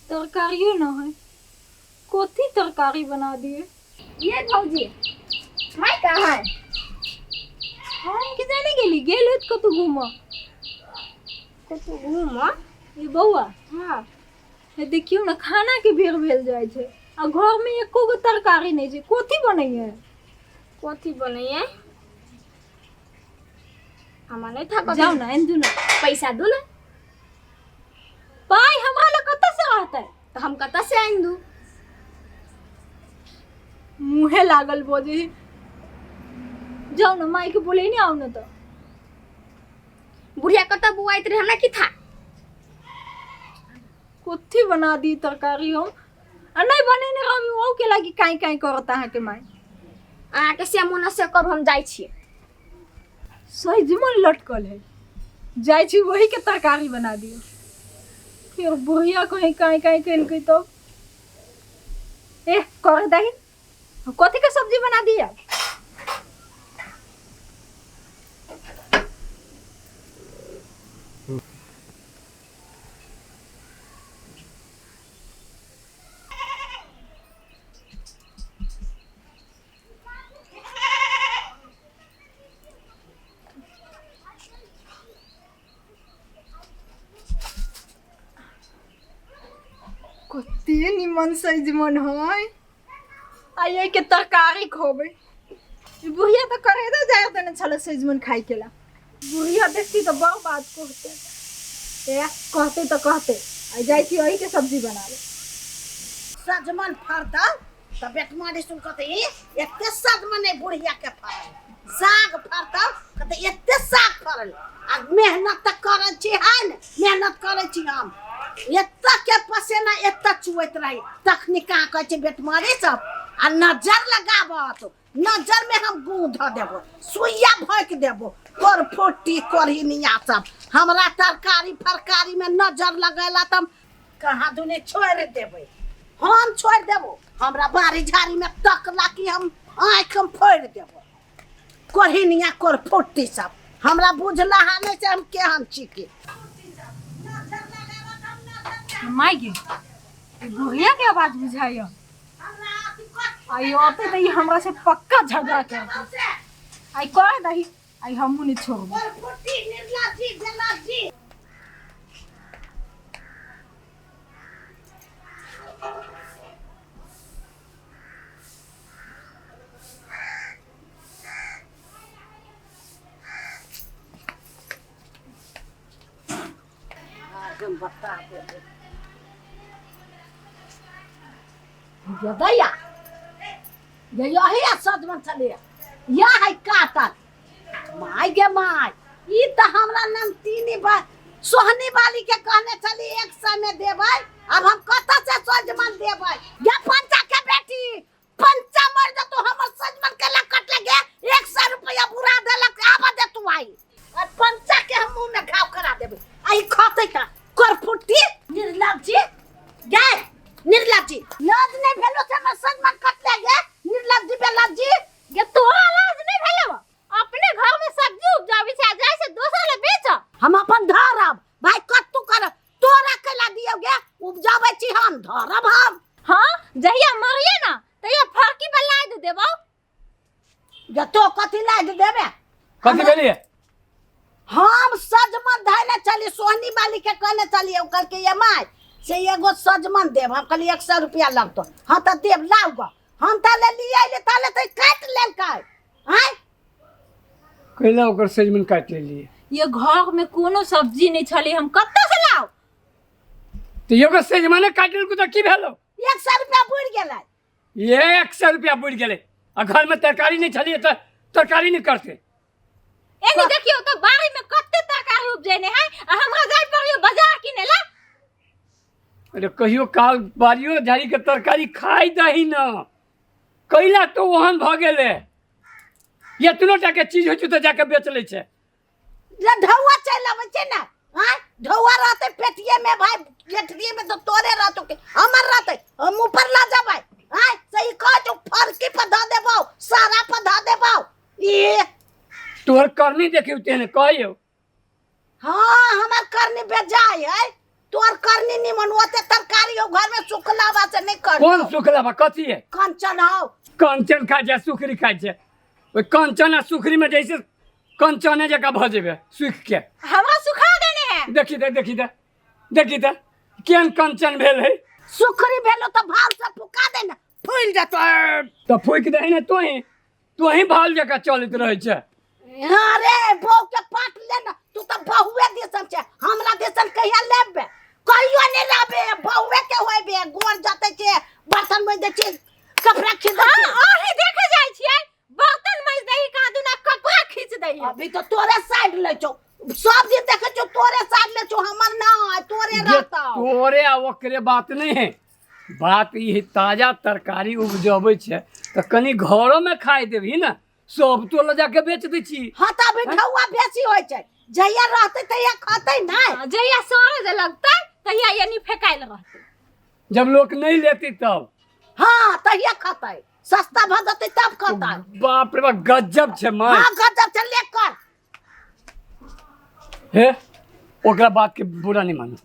तरकारियों ना है, कोथी तरकारी बना दिए। ये भौजी मैं कहाँ है? हम के जाने गेली गेल होत कतौ घूमा। कतौ घूमा? ये बौआ हाँ ये देखियो ना खाना के बेर भेल जाय छै आ घर में एको गो तरकारी नहीं छै, कोथी बनैए। कथी बनैए? हमरा नहीं था जाओ ना एन दू ना पैसा दू ना। पाई हमरा ल कत से रहतै? तो हम कत से आइन दू? मुहे लागल बोझे। जाओ ना माई के बोले नहीं आओ ना तो। बुढ़िया कत बुआइत रहे हमरा की था? कोथी बना दी तरकारी हम आ नहीं बने ने हम ओ के लागी काई काई करता है के माई। आ के से मुना से करू हम जाई छी। सही जीवन लटकल है, जाय छी वही के तरकारी बना दियो। फिर बुढ़िया कहीं काई काई कइल गई तो ए कर दही कथी के सब्जी बना दिया। कते निमन सजमन है आये के तरकारी खोबे। बुढ़िया तो करे तो जाए देने छल सजमन खाई केला। बुढ़िया देखती तो बड़ बात कहते ए कहते तो कहते आ जाई थी वही के सब्जी बनावे। सजमन फरदा त बेटमारी सुन कते एते सजमन ने बुढ़िया के फरल साग फरदा कते एते साग फरल आ मेहनत त करन छी है न मेहनत करे छी हम एत्ता के पसेना एत्ता चुवैत रही तखनी का कहै छै बेटमारी सब आ नजर लगाबत नजर में हम गूं ध देबो सुइया भोंक देबो कर फोटी करही निया सब हमरा तरकारी फरकारी में नजर लगैला त कहाँ दुने छोड़ देबै। हम छोड़ देबो हमरा बारी झाड़ी में तकला कि हम आँख हम फोड़ देबो करही निया कर फोटी सब हमरा बुझला हाले से हम केहन छी के। माई गे बुढ़िया के आवाज बुझाइयो आई ओते दई हमरा से पक्का झगड़ा करते आई कह दही आई हमहु नहीं छोड़ब। फोटी निर्ला जी जला जी हम बता दे दैया ये यही सजमन चले या है काटल माय गे माय ई त हमरा नंतीनी बा सोहनी वाली के कहने चली 100 में देबै अब हम कत से सजमन देबै गे पंचा के बेटी पंचा मर जा तो हमर सजमन के लकट लगे 100 रुपया बुरा देलक आब दे तू आई और पंचा के हम मुंह में घाव करा देबै आई खतै का कर फुटी निर्लज जी गे निर्लज जी लाज नहीं भेलो से हमर सजमन कट लगे निर्लज जी बेलज जी ये तोरा लाज नहीं भेलव अपने घर में सब्जी उपजावी से जाय से दोसर ले बेच। हम अपन धरब भाई कत्तू कर तोरा केला दियोगे उपजाबै छी हम धरब हम। हां जहिया मरिए ना तहिया फरकी बला दे देबो जे तो कथि ला दे देबे कथि भेलिए हम सजमन धैले चली सोहनी वाली के कहने चली ओकर के ये माय से एगो सजमन देब हम कहली 100 रुपया लगतो हां त देब लाउ ग हम त ले लियै ले ताले त काट लेल काय हैं कैला ओकर सजमन काट लेलिए। ये घर में कोनो सब्जी नहीं छले हम कत्ता से लाओ तो एगो सजमन काटल को त की भेलो 100 रुपया बुड़ गेलै ये 100 रुपया बुड़ गेले आ घर में तरकारी नहीं छलिए त तरकारी नहीं करते। एनी देखियो तो बाड़ी में कत्ते तरकारी उपजेने है आ हमरा जाय पड़ियो बाजार किने ला। अरे कहियो काल बारियो झाड़ी के तरकारी खाई दही न कैला तो ओहन भ गेले एतनो टा के चीज होय तो जाके बेच ले छे जे ढौआ चल आबै छै ना हैं ढौआ रहते पेटिए में भाई गेठरी में तो तोरे रहतो के हमर रहते हम ऊपर ला जाबै हैं सही कह तो फरकी पर ध देबौ सारा पर ध देबौ ई तोहर करनी देखियो तेने कहियो हाँ हमार करनी बेजाय है तोर करनी निमन होते तरकारी हो घर में सुखला बा से नहीं कर कौन सुखला बा कथी है कंचन हो कंचन खाइ छै सुखरी खाइ छै ओइ कंचन आ सुखरी में जैसे कंचने जका भ जेबे सुख के हवा सुखा देने हैं। देखी दे केहन कंचन भेल है सुखरी भेलो तो भाल से फुका दे ना फूल जातो तो फूक दही ने तोही भाल जका चलत रहे छै अरे बहू के पाट ले ना तू तो बहुए देसन छे हमरा देसन कहिया लेबे कहियो नहीं लेबे बहुए के होइबे गोर जाते छे बर्तन में दे छे कपड़ा खींच दे हाँ ओही देखे जाइ छियै बर्तन मज दही कादू ना कपड़ा खींच दही अभी तो तोरे साइड ले छो सब दिन देखे छो तोरे साइड ले छो हमर ना तोरे रहता तोरे आ ओकरे बात नहीं है बात ई ताजा तरकारी उपजबै छै तो कनी घरों में खाइ देबही ना सब तो ले जाके बेच दै छी हां त बिठौआ बेसी होय छै जहिया रहते तहिया खाते नहीं जहिया सड़े लगतै तहिया यानी फेकाइल रहतै जब लोग नहीं लेती तब हां तहिया खाते सस्ता भ जते तब खाता बाप रे बाप गजब छै माय हां गजब से लेकर हे ओकरा बात के बुरा नहीं मानो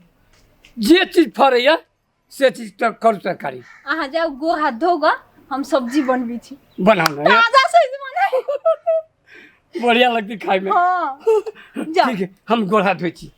जे चीज फरैया से चीज तो करू तरकारी अहाँ जाओ गो हाथ धोगा हम सब्जी बनबी छी बनाओ ना ताजा सजमन है। बढ़िया लगती खाए में हाँ जाओ ठीक है हम गोड़ हाथ धोई छी